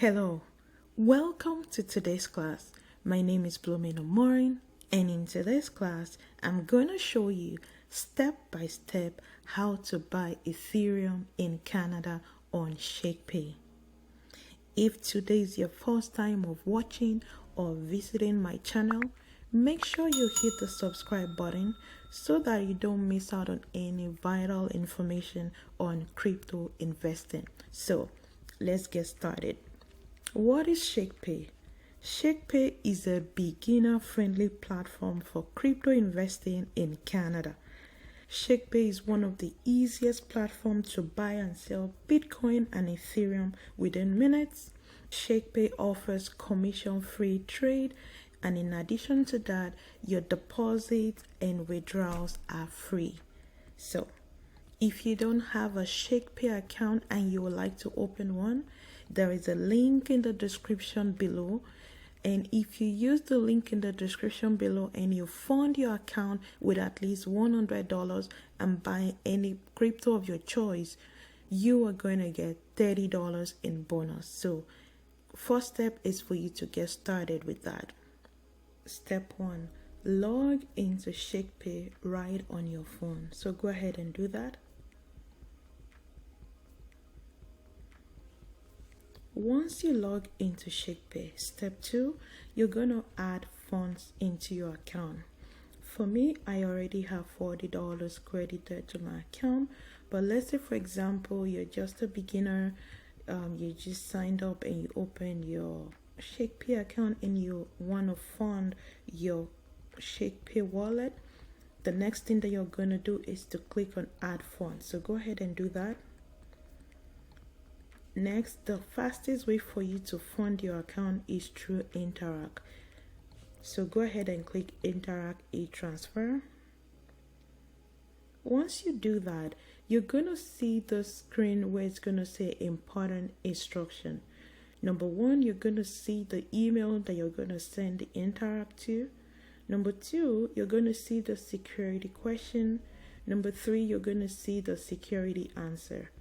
Hello, welcome to today's class. My name is Blumino Morin, and in today's class, I'm going to show you step by step how to buy Ethereum in Canada on ShakePay. If today is your first time of watching or visiting my channel, make sure you hit the subscribe button so that you don't miss out on any vital information on crypto investing. So, let's get started. What is ShakePay? ShakePay is a beginner-friendly platform for crypto investing in Canada. ShakePay is one of the easiest platforms to buy and sell Bitcoin and Ethereum within minutes. ShakePay offers commission-free trade, and in addition to that, your deposits and withdrawals are free. So, if you don't have a ShakePay account and you would like to open one, there is a link in the description below. And if you use the link in the description below and you fund your account with at least $100 and buy any crypto of your choice, you are going to get $30 in bonus. So, first step is for you to get started with that. Step 1, log into ShakePay right on your phone. So go ahead and do that. Once you log into ShakePay, step 2, you're going to add funds into your account. For me, I already have $40 credited to my account, but let's say, for example, you're just a beginner, you just signed up and you open your ShakePay account and you want to fund your ShakePay wallet. The next thing that you're going to do is to click on add funds. So go ahead and do that. Next, the fastest way for you to fund your account is through Interac. So go ahead and click Interac e-transfer. Once you do that, you're going to see the screen where it's going to say important instruction. Number 1, you're going to see the email that you're going to send the Interac to. Number 2, you're going to see the security question. Number 3, you're going to see the security answer.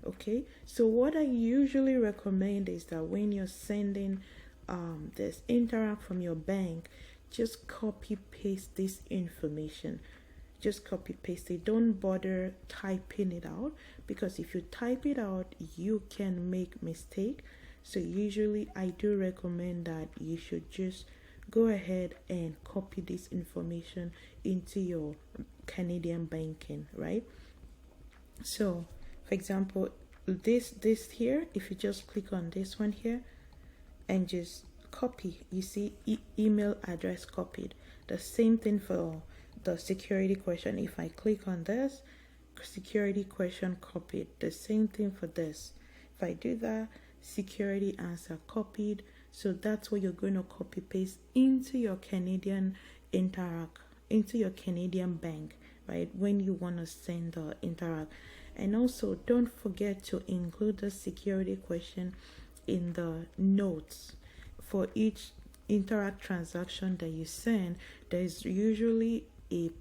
Okay, so what I usually recommend is that when you're sending this Interac from your bank, just copy paste this information. Just copy paste it. Don't bother typing it out, because if you type it out, you can make mistake. So usually I do recommend that you should just go ahead and copy this information into your Canadian banking, right? So for example, this here, if you just click on this one here and just copy, you see email address copied. The same thing for the security question. If I click on this, security question copied. The same thing for this. If I do that, security answer copied. So that's what you're going to copy paste into your Canadian Interac, into your Canadian bank, right, when you want to send the Interac. And also, don't forget to include the security question in the notes. For each Interac transaction that you send, there is usually a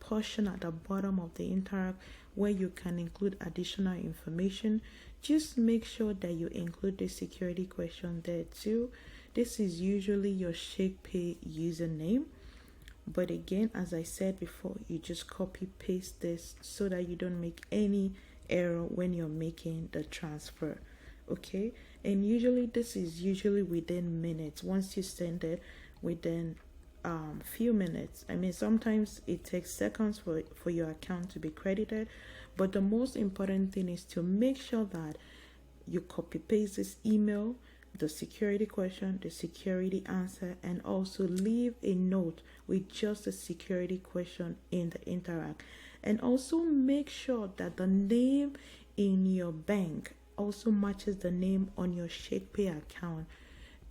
portion at the bottom of the Interac where you can include additional information. Just make sure that you include the security question there too. This is usually your ShakePay username. But again, as I said before, you just copy paste this so that you don't make any error when you're making the transfer. Okay, and usually this is usually within minutes. Once you send it, within few minutes. I mean, sometimes it takes seconds for your account to be credited, but the most important thing is to make sure that you copy paste this email, the security question, the security answer, and also leave a note with just the security question in the Interac. And also make sure that the name in your bank also matches the name on your ShakePay account.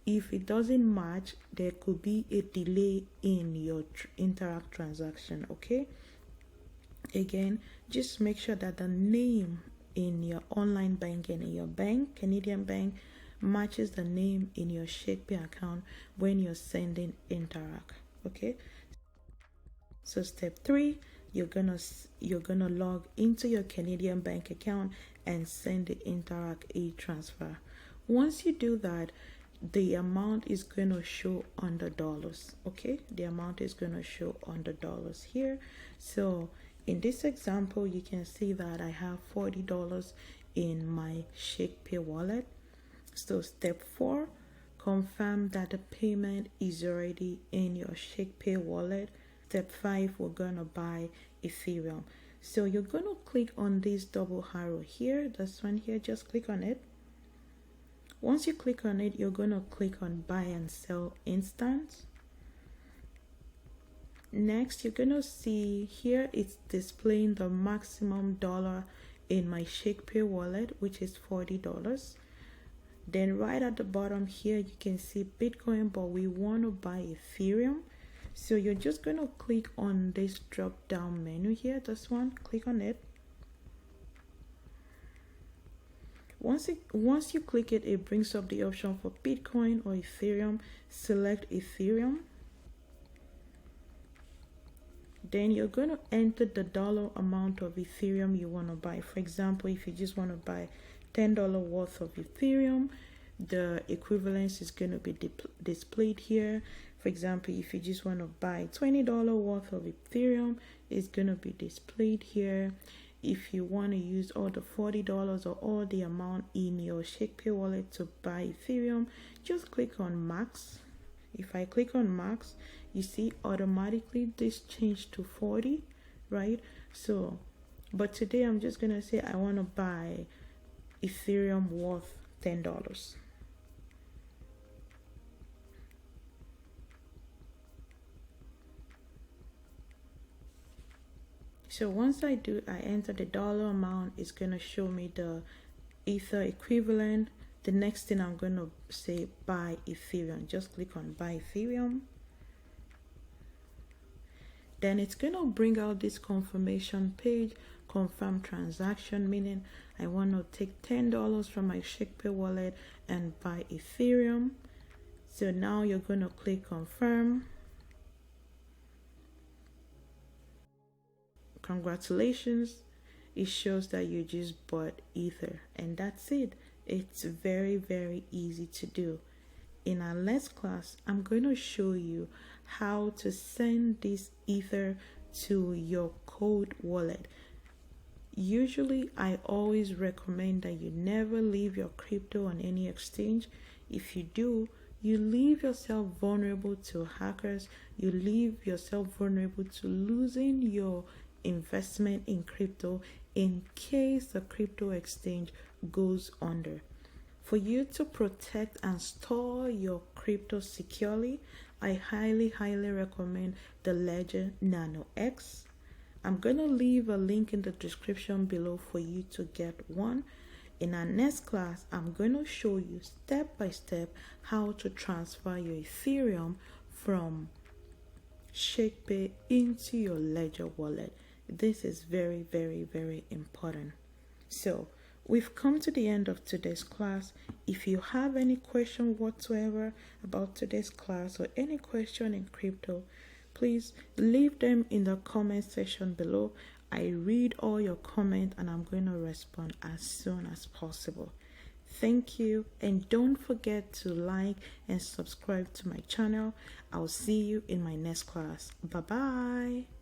If it doesn't match, there could be a delay in your Interac transaction. Okay, again, just make sure that the name in your online banking in your bank, Canadian bank, matches the name in your ShakePay account when you're sending Interac. Okay, so step 3, you're gonna log into your Canadian bank account and send the Interac e-transfer. Once you do that, the amount is going to show on the dollars. Okay, the amount is going to show on the dollars here. So in this example, you can see that I have $40 in my ShakePay wallet. So step 4, confirm that the payment is already in your ShakePay wallet. Step 5, we're gonna buy Ethereum. So you're gonna click on this double arrow here, this one here, just click on it. Once you click on it, you're gonna click on buy and sell instance. Next, you're gonna see here it's displaying the maximum dollar in my ShakePay wallet, which is $40. Then right at the bottom here, you can see Bitcoin, but we want to buy Ethereum. So you're just going to click on this drop down menu here, this one, click on it. Once you click it, it brings up the option for Bitcoin or Ethereum. Select Ethereum. Then you're going to enter the dollar amount of Ethereum you want to buy. For example, if you just want to buy $10 worth of Ethereum, the equivalence is going to be displayed here. For example, if you just want to buy $20 worth of Ethereum, it's going to be displayed here. If you want to use all the $40 or all the amount in your ShakePay wallet to buy Ethereum, just click on max. If I click on max, you see automatically this changed to 40, right? So, but today I'm just going to say I want to buy Ethereum worth $10. So once I enter the dollar amount, it's going to show me the Ether equivalent. The next thing I'm going to say buy Ethereum. Just click on buy Ethereum. Then it's going to bring out this confirmation page, confirm transaction, meaning I want to take $10 from my ShakePay wallet and buy Ethereum. So now you're going to click confirm. Congratulations, it shows that you just bought Ether, and that's it. It's very, very easy to do. In our next class, I'm going to show you how to send this Ether to your cold wallet. Usually, I always recommend that you never leave your crypto on any exchange. If you do, you leave yourself vulnerable to hackers. You leave yourself vulnerable to losing your investment in crypto in case the crypto exchange goes under. For you to protect and store your crypto securely, I highly recommend the ledger Nano X. I'm going to leave a link in the description below for you to get one. In our next class, I'm going to show you step by step how to transfer your Ethereum from ShakePay into your ledger wallet. This is very, very, very important. So we've come to the end of today's class. If you have any question whatsoever about today's class or any question in crypto, please leave them in the comment section below. I read all your comments and I'm going to respond as soon as possible. Thank you, and don't forget to like and subscribe to my channel. I'll see you in my next class. Bye bye.